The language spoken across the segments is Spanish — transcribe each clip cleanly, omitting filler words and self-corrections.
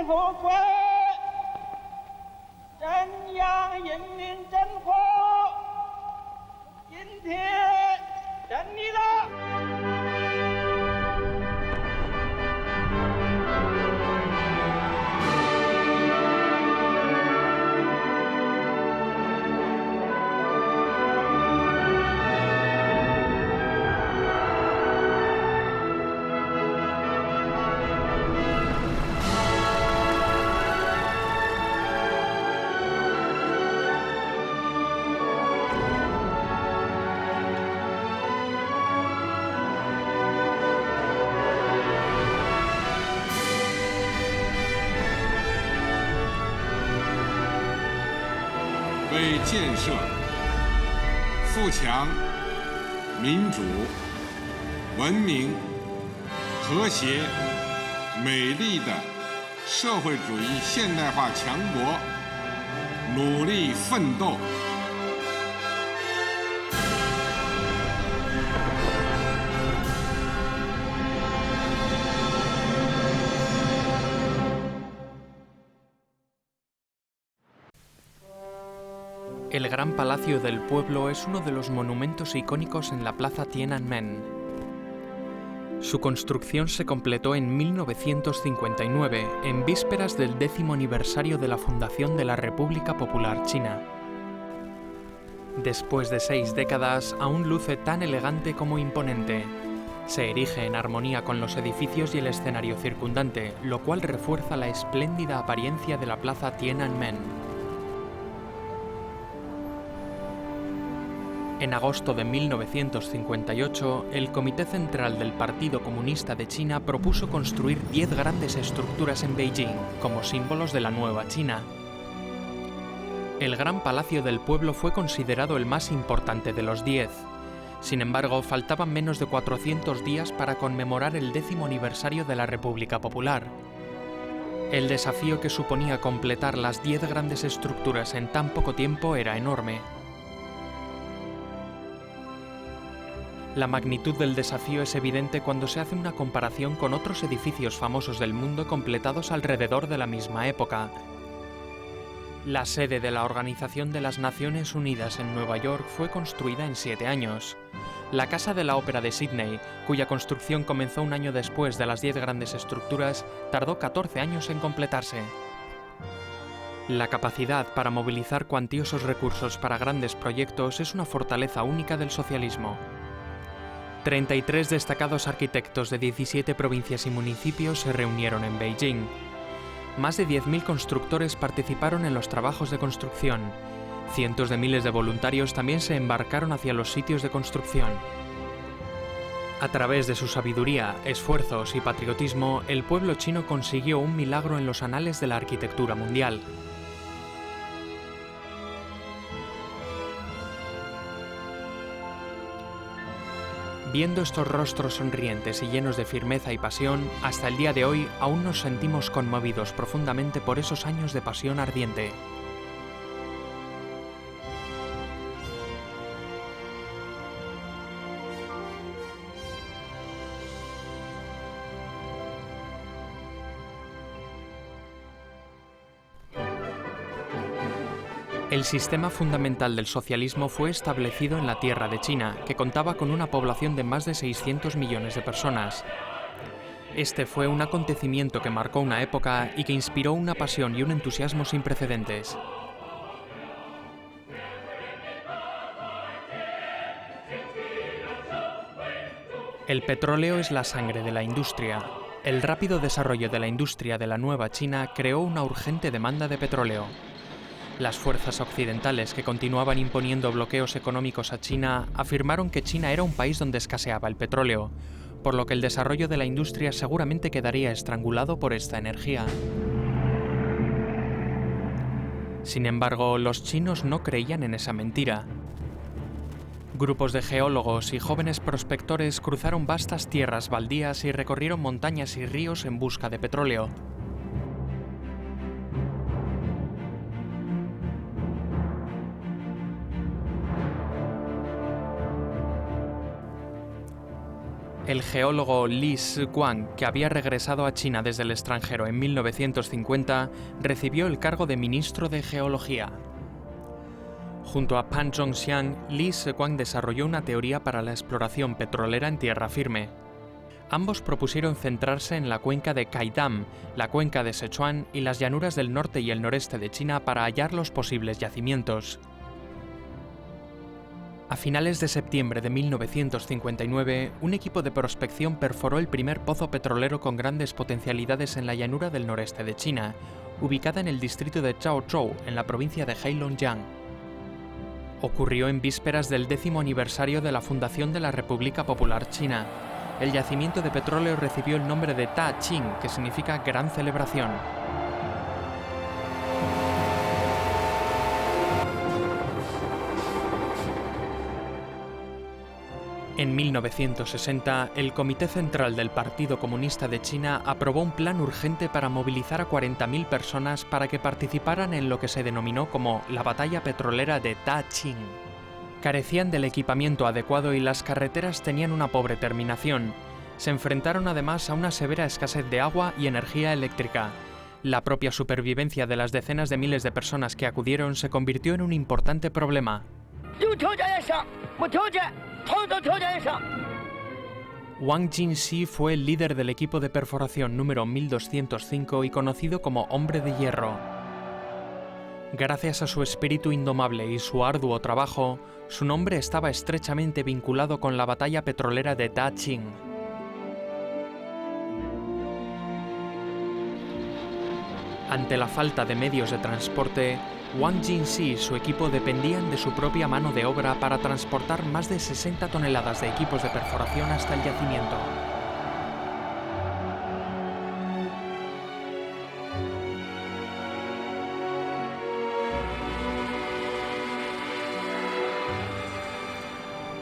后悔，镇阳人民政府今天胜利了。为建设富强、民主、文明、和谐、美丽的社会主义现代化强国努力奋斗。El Gran Palacio del Pueblo es uno de los monumentos icónicos en la plaza Tiananmen. Su construcción se completó en 1959, en vísperas del 10º aniversario de la fundación de la República Popular China. Después de 6 décadas, aún luce tan elegante como imponente. Se erige en armonía con los edificios y el escenario circundante, lo cual refuerza la espléndida apariencia de la plaza Tiananmen. En agosto de 1958, el Comité Central del Partido Comunista de China propuso construir 10 grandes estructuras en Beijing, como símbolos de la nueva China. El Gran Palacio del Pueblo fue considerado el más importante de los 10. Sin embargo, faltaban menos de 400 días para conmemorar el 10º aniversario de la República Popular. El desafío que suponía completar las 10 grandes estructuras en tan poco tiempo era enorme. La magnitud del desafío es evidente cuando se hace una comparación con otros edificios famosos del mundo completados alrededor de la misma época. La sede de la Organización de las Naciones Unidas en Nueva York fue construida en 7 años. La Casa de la Ópera de Sídney, cuya construcción comenzó un año después de las 10 grandes estructuras, tardó 14 años en completarse. La capacidad para movilizar cuantiosos recursos para grandes proyectos es una fortaleza única del socialismo. 33 destacados arquitectos de 17 provincias y municipios se reunieron en Beijing. Más de 10.000 constructores participaron en los trabajos de construcción. Cientos de miles de voluntarios también se embarcaron hacia los sitios de construcción. A través de su sabiduría, esfuerzos y patriotismo, el pueblo chino consiguió un milagro en los anales de la arquitectura mundial. Viendo estos rostros sonrientes y llenos de firmeza y pasión, hasta el día de hoy aún nos sentimos conmovidos profundamente por esos años de pasión ardiente. El sistema fundamental del socialismo fue establecido en la tierra de China, que contaba con una población de más de 600 millones de personas. Este fue un acontecimiento que marcó una época y que inspiró una pasión y un entusiasmo sin precedentes. El petróleo es la sangre de la industria. El rápido desarrollo de la industria de la nueva China creó una urgente demanda de petróleo. Las fuerzas occidentales que continuaban imponiendo bloqueos económicos a China afirmaron que China era un país donde escaseaba el petróleo, por lo que el desarrollo de la industria seguramente quedaría estrangulado por esta energía. Sin embargo, los chinos no creían en esa mentira. Grupos de geólogos y jóvenes prospectores cruzaron vastas tierras baldías y recorrieron montañas y ríos en busca de petróleo. El geólogo Li Zhiquang, que había regresado a China desde el extranjero en 1950, recibió el cargo de ministro de Geología. Junto a Pan Zhongxiang, Li Zhiquang desarrolló una teoría para la exploración petrolera en tierra firme. Ambos propusieron centrarse en la cuenca de Qaidam, la cuenca de Sichuan y las llanuras del norte y el noreste de China para hallar los posibles yacimientos. A finales de septiembre de 1959, un equipo de prospección perforó el primer pozo petrolero con grandes potencialidades en la llanura del noreste de China, ubicada en el distrito de Chaozhou, en la provincia de Heilongjiang. Ocurrió en vísperas del 10º aniversario de la fundación de la República Popular China. El yacimiento de petróleo recibió el nombre de Da-Qing, que significa gran celebración. En 1960, el Comité Central del Partido Comunista de China aprobó un plan urgente para movilizar a 40.000 personas para que participaran en lo que se denominó como la batalla petrolera de Da-Qing. Carecían del equipamiento adecuado y las carreteras tenían una pobre terminación. Se enfrentaron además a una severa escasez de agua y energía eléctrica. La propia supervivencia de las decenas de miles de personas que acudieron se convirtió en un importante problema. Wang Jingxi fue el líder del equipo de perforación número 1205 y conocido como Hombre de Hierro. Gracias a su espíritu indomable y su arduo trabajo, su nombre estaba estrechamente vinculado con la batalla petrolera de Da-Qing. Ante la falta de medios de transporte, Wang Jingxi y su equipo dependían de su propia mano de obra para transportar más de 60 toneladas de equipos de perforación hasta el yacimiento.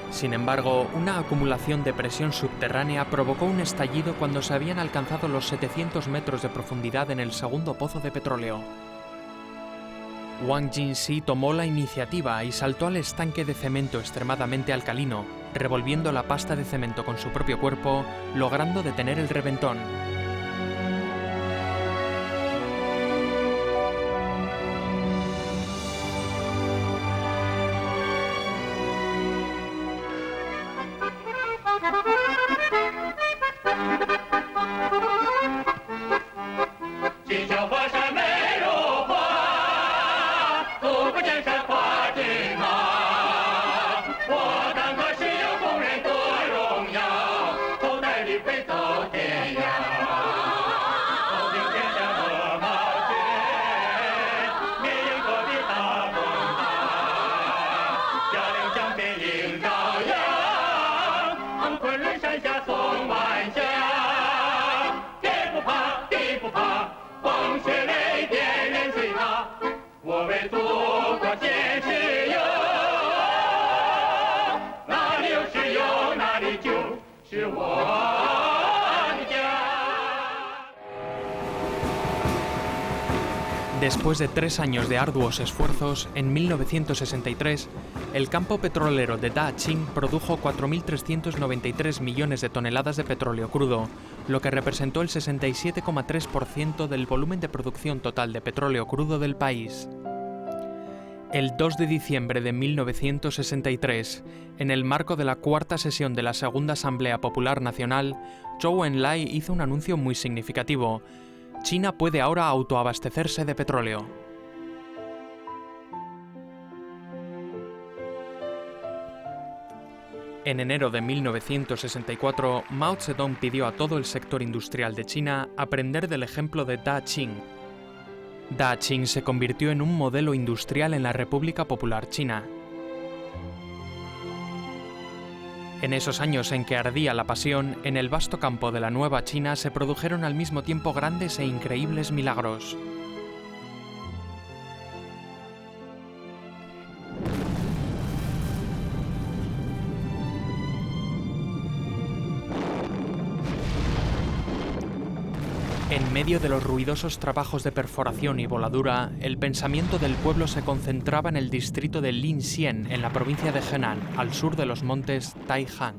Sin embargo, una acumulación de presión subterránea provocó un estallido cuando se habían alcanzado los 700 metros de profundidad en el segundo pozo de petróleo. Wang Jingxi tomó la iniciativa y saltó al estanque de cemento extremadamente alcalino, revolviendo la pasta de cemento con su propio cuerpo, logrando detener el reventón. Después de 3 años de arduos esfuerzos, en 1963, el campo petrolero de Da-Qing produjo 4.393 millones de toneladas de petróleo crudo, lo que representó el 67,3% del volumen de producción total de petróleo crudo del país. El 2 de diciembre de 1963, en el marco de la cuarta sesión de la Segunda Asamblea Popular Nacional, Zhou Enlai hizo un anuncio muy significativo. China puede ahora autoabastecerse de petróleo. En enero de 1964, Mao Zedong pidió a todo el sector industrial de China aprender del ejemplo de Da-Qing. Da-Qing se convirtió en un modelo industrial en la República Popular China. En esos años en que ardía la pasión, en el vasto campo de la Nueva China se produjeron al mismo tiempo grandes e increíbles milagros. En medio de los ruidosos trabajos de perforación y voladura, el pensamiento del pueblo se concentraba en el distrito de Linxian, en la provincia de Henan, al sur de los montes Taihan.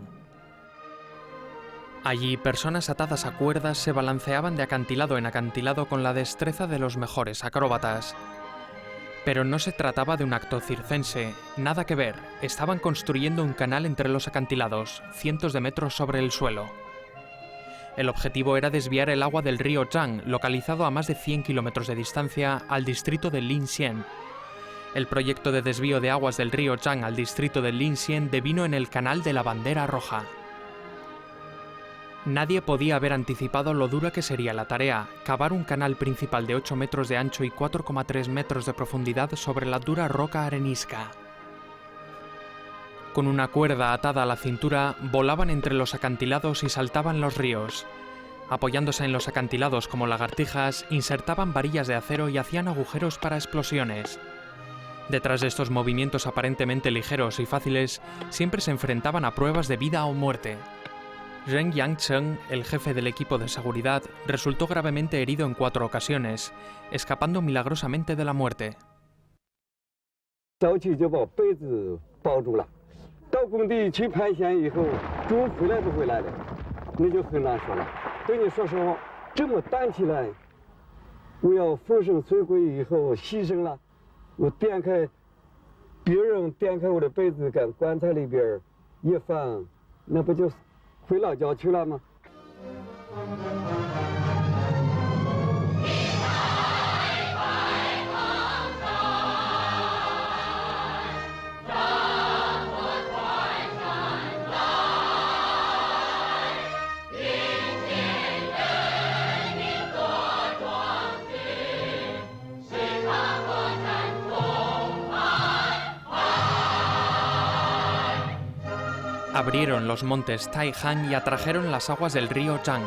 Allí, personas atadas a cuerdas se balanceaban de acantilado en acantilado con la destreza de los mejores acróbatas. Pero no se trataba de un acto circense, nada que ver, estaban construyendo un canal entre los acantilados, cientos de metros sobre el suelo. El objetivo era desviar el agua del río Zhang, localizado a más de 100 kilómetros de distancia, al distrito de Linxian. El proyecto de desvío de aguas del río Zhang al distrito de Linxian devino en el Canal de la Bandera Roja. Nadie podía haber anticipado lo dura que sería la tarea, cavar un canal principal de 8 metros de ancho y 4,3 metros de profundidad sobre la dura roca arenisca. Con una cuerda atada a la cintura, volaban entre los acantilados y saltaban los ríos. Apoyándose en los acantilados como lagartijas, insertaban varillas de acero y hacían agujeros para explosiones. Detrás de estos movimientos aparentemente ligeros y fáciles, siempre se enfrentaban a pruebas de vida o muerte. Ren Yangcheng, el jefe del equipo de seguridad, resultó gravemente herido en 4 ocasiones, escapando milagrosamente de la muerte. Abrieron los montes Taihan y atrajeron las aguas del río Zhang.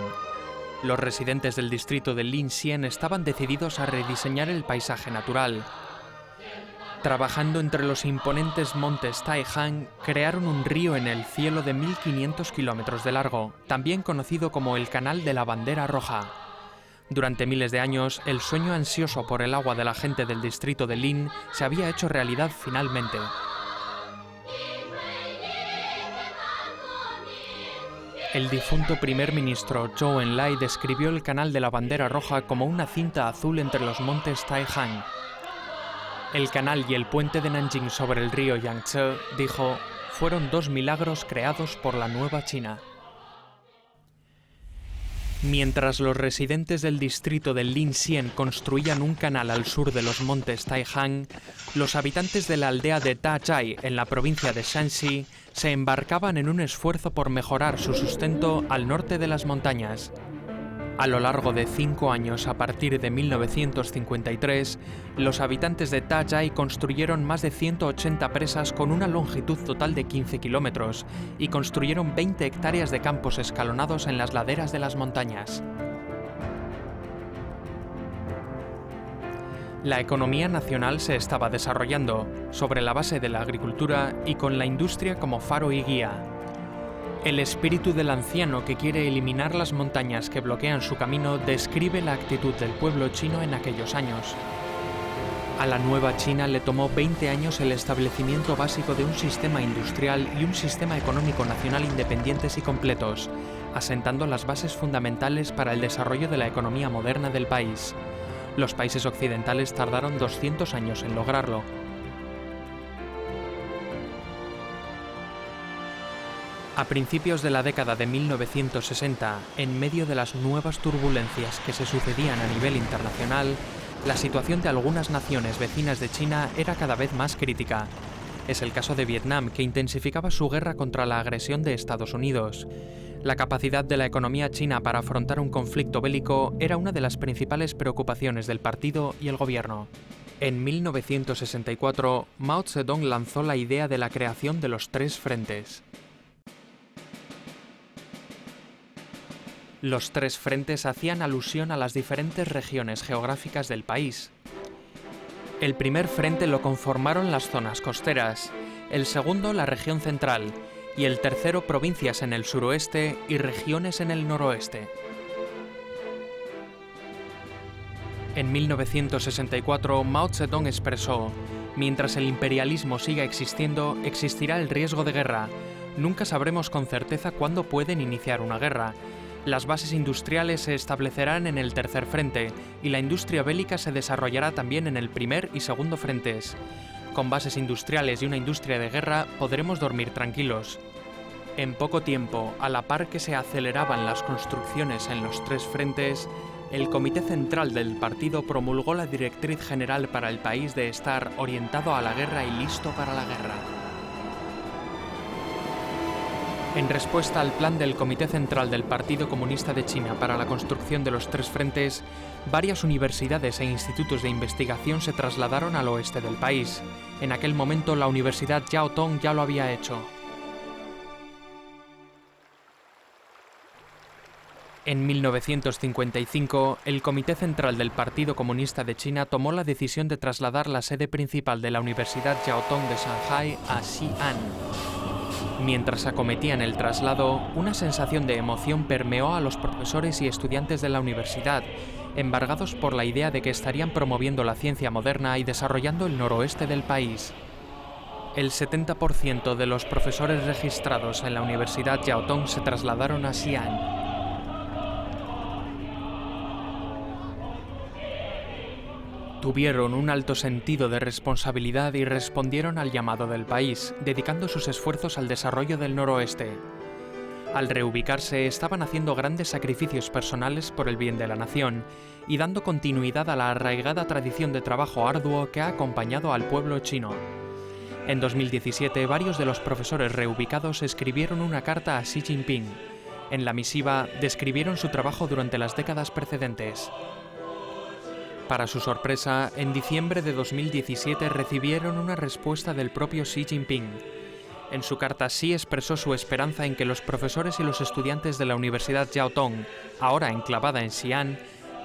Los residentes del distrito de Linxian estaban decididos a rediseñar el paisaje natural. Trabajando entre los imponentes montes Taihan, crearon un río en el cielo de 1500 kilómetros de largo, también conocido como el Canal de la Bandera Roja. Durante miles de años, el sueño ansioso por el agua de la gente del distrito de Lin se había hecho realidad finalmente. El difunto primer ministro Zhou Enlai describió el Canal de la Bandera Roja como una cinta azul entre los montes Taihan. El canal y el puente de Nanjing sobre el río Yangtze, dijo, fueron 2 milagros creados por la nueva China. Mientras los residentes del distrito de Linxian construían un canal al sur de los montes Taihan, los habitantes de la aldea de Dazhai, en la provincia de Shanxi, se embarcaban en un esfuerzo por mejorar su sustento al norte de las montañas. A lo largo de 5 años, a partir de 1953, los habitantes de Dazhai construyeron más de 180 presas con una longitud total de 15 kilómetros y construyeron 20 hectáreas de campos escalonados en las laderas de las montañas. La economía nacional se estaba desarrollando sobre la base de la agricultura y con la industria como faro y guía. El espíritu del anciano que quiere eliminar las montañas que bloquean su camino describe la actitud del pueblo chino en aquellos años. A la nueva China le tomó 20 años el establecimiento básico de un sistema industrial y un sistema económico nacional independientes y completos, asentando las bases fundamentales para el desarrollo de la economía moderna del país. Los países occidentales tardaron 200 años en lograrlo. A principios de la década de 1960, en medio de las nuevas turbulencias que se sucedían a nivel internacional, la situación de algunas naciones vecinas de China era cada vez más crítica. Es el caso de Vietnam, que intensificaba su guerra contra la agresión de Estados Unidos. La capacidad de la economía china para afrontar un conflicto bélico era una de las principales preocupaciones del partido y el gobierno. En 1964, Mao Zedong lanzó la idea de la creación de los 3 frentes. Los 3 frentes hacían alusión a las diferentes regiones geográficas del país. El primer frente lo conformaron las zonas costeras, el segundo la región central y el tercero provincias en el suroeste y regiones en el noroeste. En 1964, Mao Zedong expresó: mientras el imperialismo siga existiendo, existirá el riesgo de guerra, Nunca sabremos con certeza cuándo pueden iniciar una guerra. Las bases industriales se establecerán en el tercer frente y la industria bélica se desarrollará también en el primer y segundo frentes. Con bases industriales y una industria de guerra podremos dormir tranquilos. En poco tiempo, a la par que se aceleraban las construcciones en los tres frentes, el Comité Central del partido promulgó la Directriz General para el país de estar orientado a la guerra y listo para la guerra. En respuesta al plan del Comité Central del Partido Comunista de China para la construcción de los tres frentes, varias universidades e institutos de investigación se trasladaron al oeste del país. En aquel momento, la Universidad Jiao Tong ya lo había hecho. En 1955, el Comité Central del Partido Comunista de China tomó la decisión de trasladar la sede principal de la Universidad Jiao Tong de Shanghái a Xi'an. Mientras acometían el traslado, una sensación de emoción permeó a los profesores y estudiantes de la universidad, embargados por la idea de que estarían promoviendo la ciencia moderna y desarrollando el noroeste del país. El 70% de los profesores registrados en la Universidad Jiao Tong se trasladaron a Xi'an. Tuvieron un alto sentido de responsabilidad y respondieron al llamado del país, dedicando sus esfuerzos al desarrollo del noroeste. Al reubicarse, estaban haciendo grandes sacrificios personales por el bien de la nación y dando continuidad a la arraigada tradición de trabajo arduo que ha acompañado al pueblo chino. En 2017, varios de los profesores reubicados escribieron una carta a Xi Jinping. En la misiva, describieron su trabajo durante las décadas precedentes. Para su sorpresa, en diciembre de 2017 recibieron una respuesta del propio Xi Jinping. En su carta, Xi expresó su esperanza en que los profesores y los estudiantes de la Universidad Jiao Tong, ahora enclavada en Xi'an,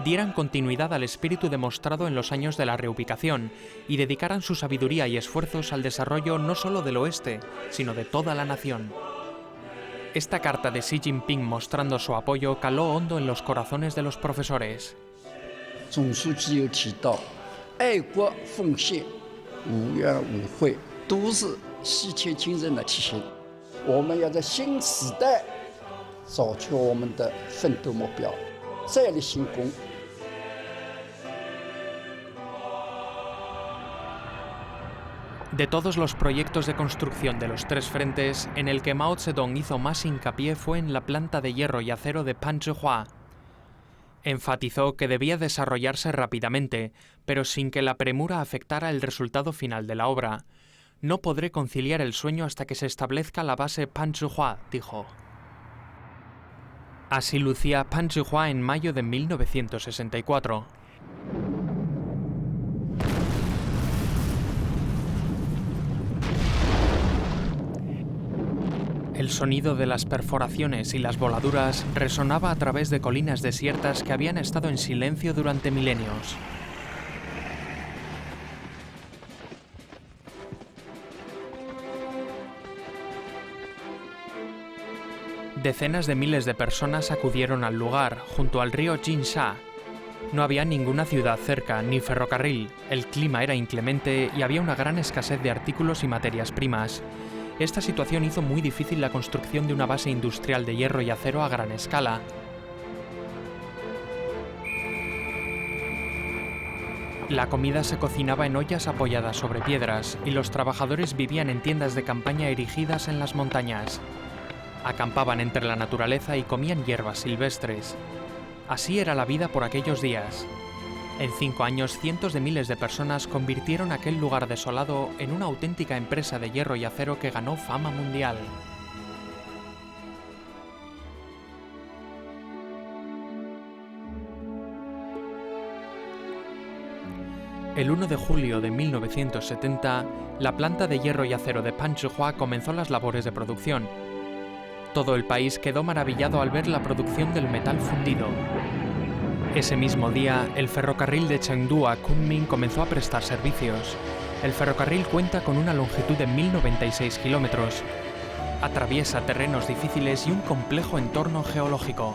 dieran continuidad al espíritu demostrado en los años de la reubicación y dedicaran su sabiduría y esfuerzos al desarrollo no solo del oeste, sino de toda la nación. Esta carta de Xi Jinping mostrando su apoyo caló hondo en los corazones de los profesores. 总书记有提到，爱国奉献、无怨无悔，都是习切精神的体现。我们要在新时代找出我们的奋斗目标，再立新功。 De todos los proyectos de construcción de los tres frentes, en el que Mao Zedong hizo más hincapié fue en la planta de hierro y acero de Panzhihua. Enfatizó que debía desarrollarse rápidamente, pero sin que la premura afectara el resultado final de la obra. No podré conciliar el sueño hasta que se establezca la base Panzhihua, dijo. Así lucía Panzhihua en mayo de 1964. El sonido de las perforaciones y las voladuras resonaba a través de colinas desiertas que habían estado en silencio durante milenios. Decenas de miles de personas acudieron al lugar, junto al río Jinsha. No había ninguna ciudad cerca, ni ferrocarril, el clima era inclemente y había una gran escasez de artículos y materias primas. Esta situación hizo muy difícil la construcción de una base industrial de hierro y acero a gran escala. La comida se cocinaba en ollas apoyadas sobre piedras y los trabajadores vivían en tiendas de campaña erigidas en las montañas. Acampaban entre la naturaleza y comían hierbas silvestres. Así era la vida por aquellos días. En 5 años, cientos de miles de personas convirtieron aquel lugar desolado en una auténtica empresa de hierro y acero que ganó fama mundial. El 1 de julio de 1970, la planta de hierro y acero de Panzhihua comenzó las labores de producción. Todo el país quedó maravillado al ver la producción del metal fundido. Ese mismo día, el ferrocarril de Chengdu a Kunming comenzó a prestar servicios. El ferrocarril cuenta con una longitud de 1096 kilómetros. Atraviesa terrenos difíciles y un complejo entorno geológico.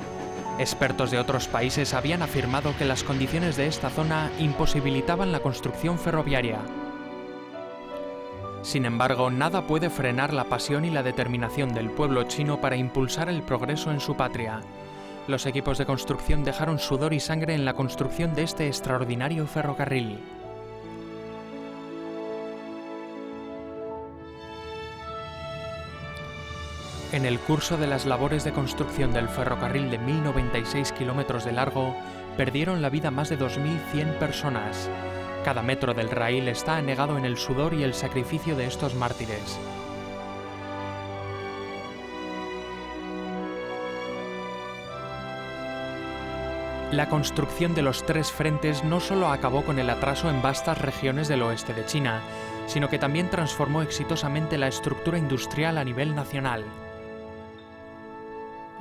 Expertos de otros países habían afirmado que las condiciones de esta zona imposibilitaban la construcción ferroviaria. Sin embargo, nada puede frenar la pasión y la determinación del pueblo chino para impulsar el progreso en su patria. Los equipos de construcción dejaron sudor y sangre en la construcción de este extraordinario ferrocarril. En el curso de las labores de construcción del ferrocarril de 1096 kilómetros de largo, perdieron la vida más de 2100 personas. Cada metro del raíl está anegado en el sudor y el sacrificio de estos mártires. La construcción de los tres frentes no solo acabó con el atraso en vastas regiones del oeste de China, sino que también transformó exitosamente la estructura industrial a nivel nacional.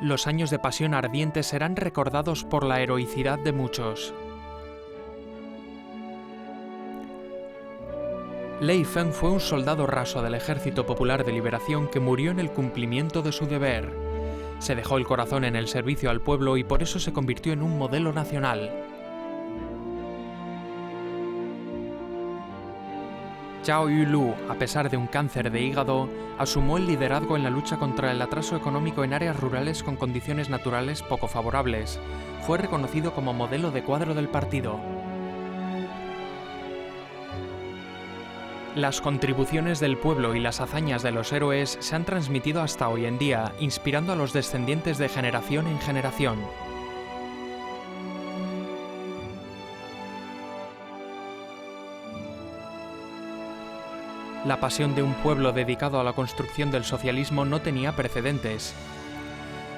Los años de pasión ardiente serán recordados por la heroicidad de muchos. Lei Feng fue un soldado raso del Ejército Popular de Liberación que murió en el cumplimiento de su deber. Se dejó el corazón en el servicio al pueblo y por eso se convirtió en un modelo nacional. Zhao Yulu, a pesar de un cáncer de hígado, asumió el liderazgo en la lucha contra el atraso económico en áreas rurales con condiciones naturales poco favorables. Fue reconocido como modelo de cuadro del partido. Las contribuciones del pueblo y las hazañas de los héroes se han transmitido hasta hoy en día, inspirando a los descendientes de generación en generación. La pasión de un pueblo dedicado a la construcción del socialismo no tenía precedentes.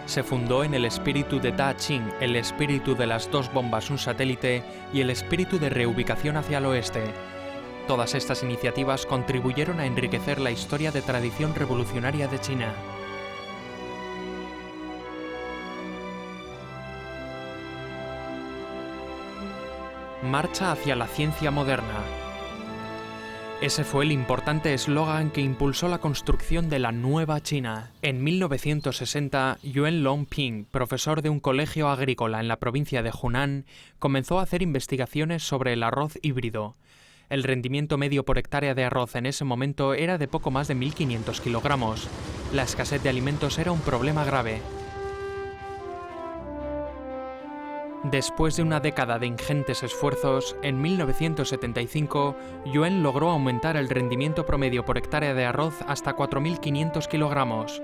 Se fundó en el espíritu de Da Qing, el espíritu de las dos bombas un satélite y el espíritu de reubicación hacia el oeste. Todas estas iniciativas contribuyeron a enriquecer la historia de tradición revolucionaria de China. Marcha hacia la ciencia moderna. Ese fue el importante eslogan que impulsó la construcción de la Nueva China. En 1960, Yuan Longping, profesor de un colegio agrícola en la provincia de Hunan, comenzó a hacer investigaciones sobre el arroz híbrido. El rendimiento medio por hectárea de arroz en ese momento era de poco más de 1.500 kilogramos. La escasez de alimentos era un problema grave. Después de una década de ingentes esfuerzos, en 1975, Yuan logró aumentar el rendimiento promedio por hectárea de arroz hasta 4.500 kilogramos.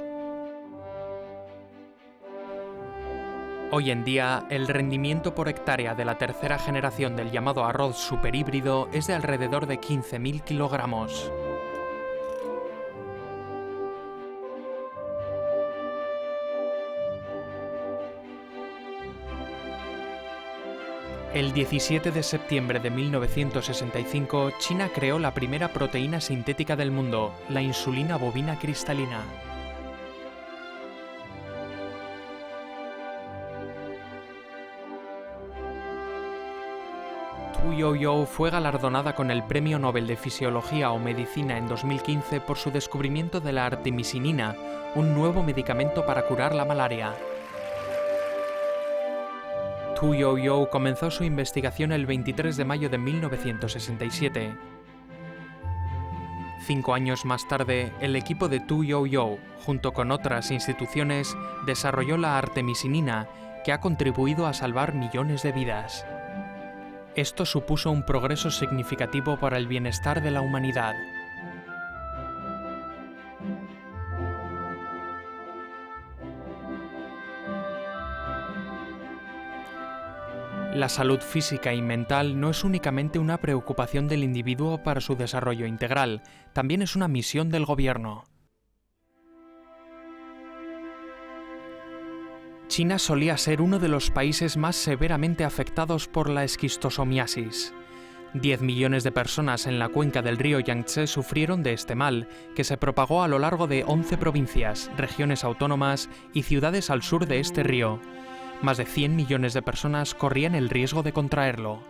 Hoy en día, el rendimiento por hectárea de la tercera generación del llamado arroz superhíbrido es de alrededor de 15.000 kilogramos. El 17 de septiembre de 1965, China creó la primera proteína sintética del mundo, la insulina bovina cristalina. Tu Youyou fue galardonada con el Premio Nobel de Fisiología o Medicina en 2015 por su descubrimiento de la artemisinina, un nuevo medicamento para curar la malaria. Tu Youyou comenzó su investigación el 23 de mayo de 1967. 5 años más tarde, el equipo de Tu Youyou, junto con otras instituciones, desarrolló la artemisinina, que ha contribuido a salvar millones de vidas. Esto supuso un progreso significativo para el bienestar de la humanidad. La salud física y mental no es únicamente una preocupación del individuo para su desarrollo integral, también es una misión del gobierno. China solía ser uno de los países más severamente afectados por la esquistosomiasis. 10 millones de personas en la cuenca del río Yangtze sufrieron de este mal, que se propagó a lo largo de 11 provincias, regiones autónomas y ciudades al sur de este río. Más de 100 millones de personas corrían el riesgo de contraerlo.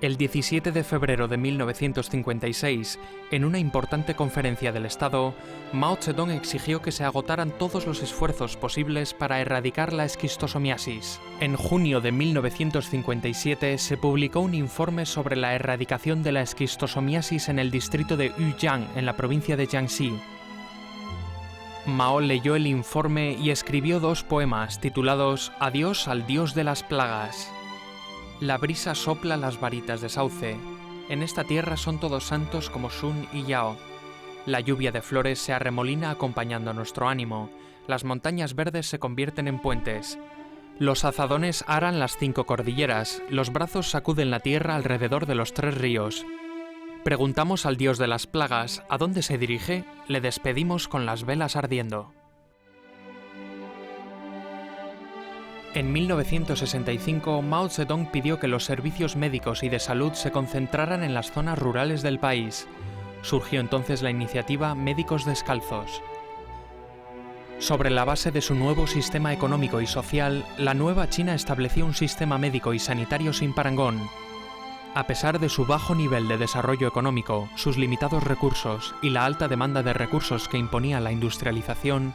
El 17 de febrero de 1956, en una importante conferencia del Estado, Mao Zedong exigió que se agotaran todos los esfuerzos posibles para erradicar la esquistosomiasis. En junio de 1957 se publicó un informe sobre la erradicación de la esquistosomiasis en el distrito de Yujiang, en la provincia de Jiangxi. Mao leyó el informe y escribió 2 poemas titulados Adiós al dios de las plagas. La brisa sopla las varitas de sauce. En esta tierra son todos santos como Sun y Yao. La lluvia de flores se arremolina acompañando nuestro ánimo. Las montañas verdes se convierten en puentes. Los azadones aran las 5 cordilleras. Los brazos sacuden la tierra alrededor de los 3 ríos. Preguntamos al dios de las plagas ¿a dónde se dirige? Le despedimos con las velas ardiendo. En 1965, Mao Zedong pidió que los servicios médicos y de salud se concentraran en las zonas rurales del país. Surgió entonces la iniciativa Médicos Descalzos. Sobre la base de su nuevo sistema económico y social, la nueva China estableció un sistema médico y sanitario sin parangón. A pesar de su bajo nivel de desarrollo económico, sus limitados recursos y la alta demanda de recursos que imponía la industrialización,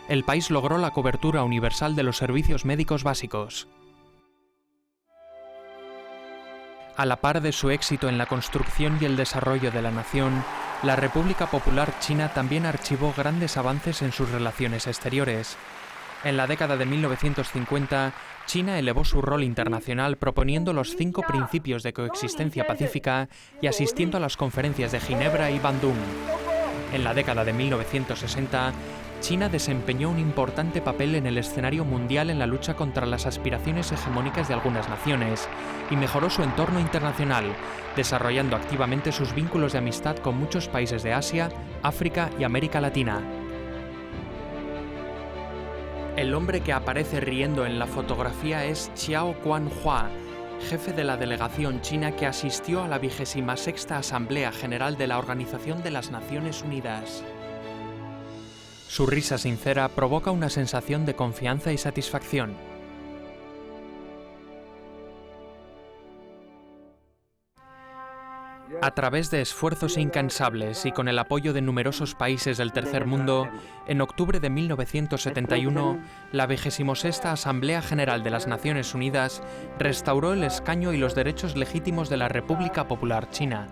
el país logró la cobertura universal de los servicios médicos básicos. A la par de su éxito en la construcción y el desarrollo de la nación, la República Popular China también archivó grandes avances en sus relaciones exteriores. En la década de 1950, China elevó su rol internacional proponiendo los 5 principios de coexistencia pacífica y asistiendo a las conferencias de Ginebra y Bandung. En la década de 1960, China desempeñó un importante papel en el escenario mundial en la lucha contra las aspiraciones hegemónicas de algunas naciones y mejoró su entorno internacional, desarrollando activamente sus vínculos de amistad con muchos países de Asia, África y América Latina. El hombre que aparece riendo en la fotografía es Xiao Guanhua, jefe de la delegación china que asistió a la 26ª Asamblea General de la Organización de las Naciones Unidas. Su risa sincera provoca una sensación de confianza y satisfacción. A través de esfuerzos incansables y con el apoyo de numerosos países del tercer mundo, en octubre de 1971, la 26ª Asamblea General de las Naciones Unidas restauró el escaño y los derechos legítimos de la República Popular China.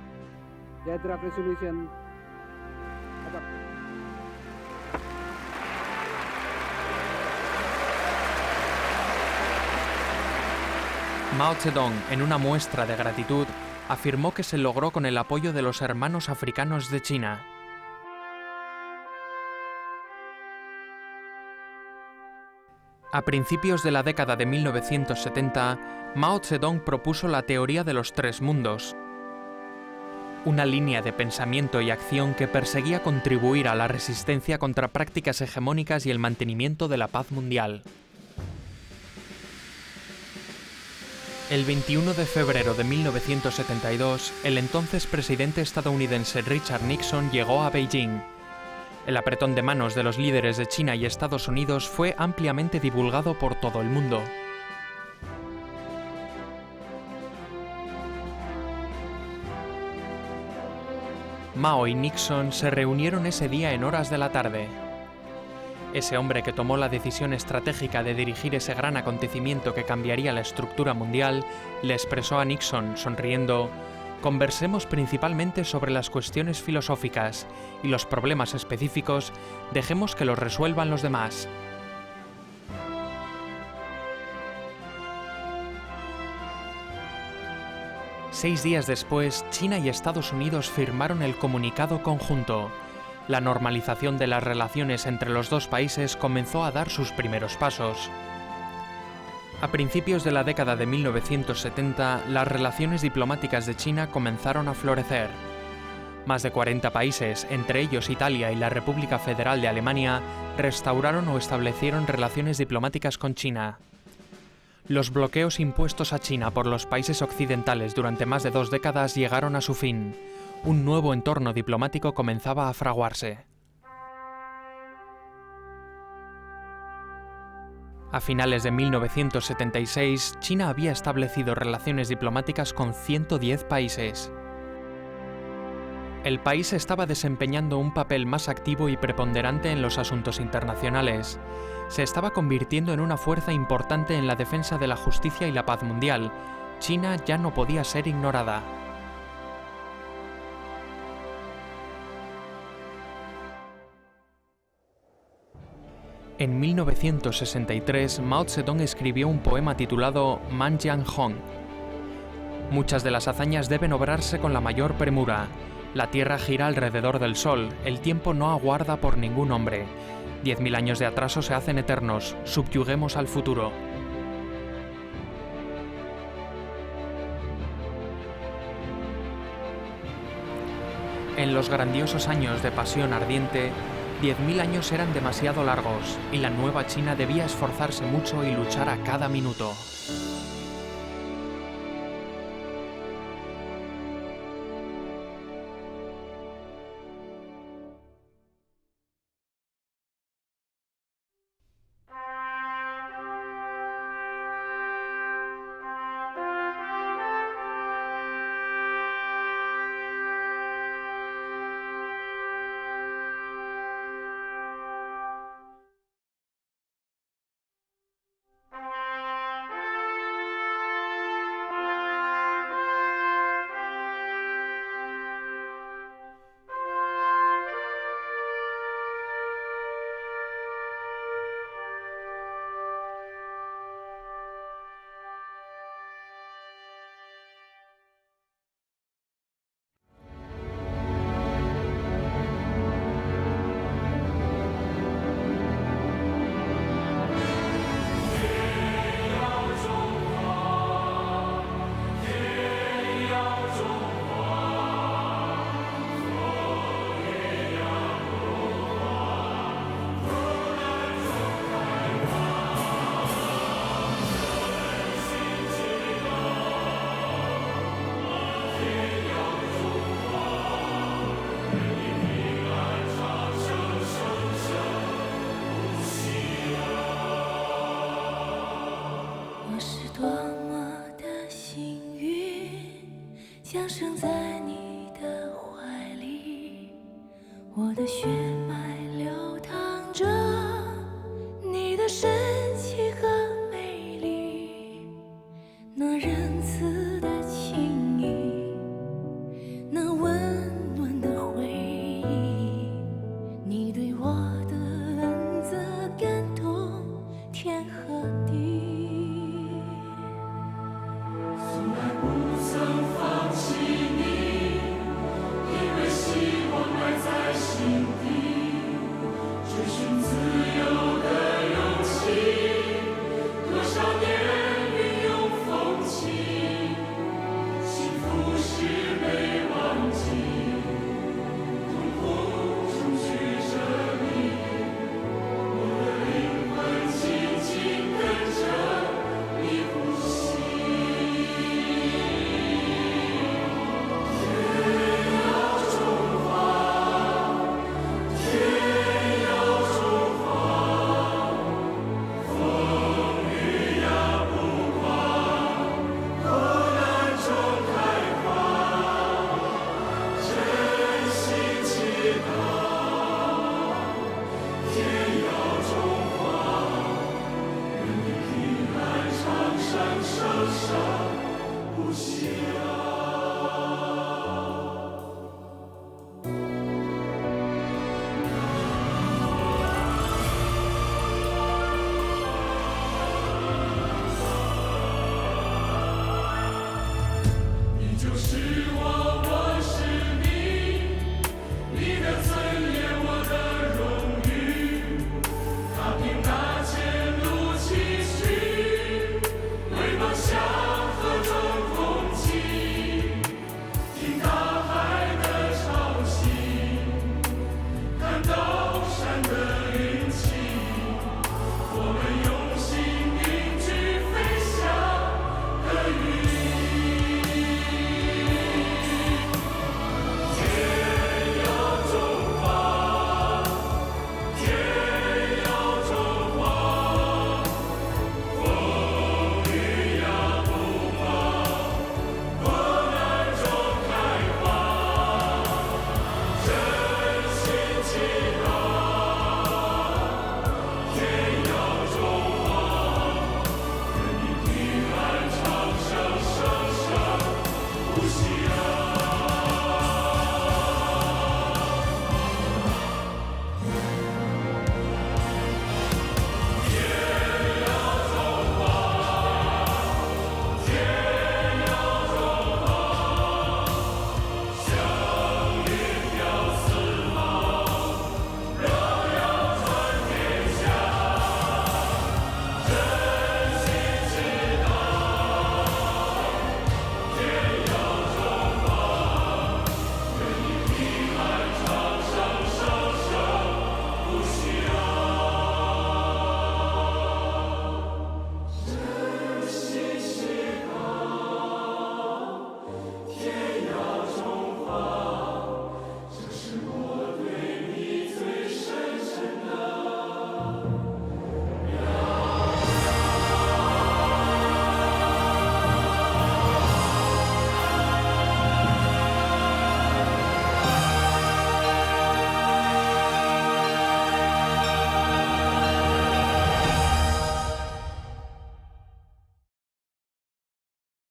Mao Zedong, en una muestra de gratitud, afirmó que se logró con el apoyo de los hermanos africanos de China. A principios de la década de 1970, Mao Zedong propuso la teoría de los 3 mundos, una línea de pensamiento y acción que perseguía contribuir a la resistencia contra prácticas hegemónicas y el mantenimiento de la paz mundial. El 21 de febrero de 1972, el entonces presidente estadounidense Richard Nixon llegó a Beijing. El apretón de manos de los líderes de China y Estados Unidos fue ampliamente divulgado por todo el mundo. Mao y Nixon se reunieron ese día en horas de la tarde. Ese hombre que tomó la decisión estratégica de dirigir ese gran acontecimiento que cambiaría la estructura mundial, le expresó a Nixon, sonriendo: «Conversemos principalmente sobre las cuestiones filosóficas y los problemas específicos, dejemos que los resuelvan los demás». Seis días después, China y Estados Unidos firmaron el comunicado conjunto. La normalización de las relaciones entre los dos países comenzó a dar sus primeros pasos. A principios de la década de 1970, las relaciones diplomáticas de China comenzaron a florecer. Más de 40 países, entre ellos Italia y la República Federal de Alemania, restauraron o establecieron relaciones diplomáticas con China. Los bloqueos impuestos a China por los países occidentales durante más de 2 décadas llegaron a su fin. Un nuevo entorno diplomático comenzaba a fraguarse. A finales de 1976, China había establecido relaciones diplomáticas con 110 países. El país estaba desempeñando un papel más activo y preponderante en los asuntos internacionales. Se estaba convirtiendo en una fuerza importante en la defensa de la justicia y la paz mundial. China ya no podía ser ignorada. En 1963, Mao Zedong escribió un poema titulado Manjiang-hong. Muchas de las hazañas deben obrarse con la mayor premura. La Tierra gira alrededor del Sol, el tiempo no aguarda por ningún hombre. 10.000 años de atraso se hacen eternos, subyuguemos al futuro. En los grandiosos años de pasión ardiente, 10.000 años eran demasiado largos, y la nueva China debía esforzarse mucho y luchar a cada minuto.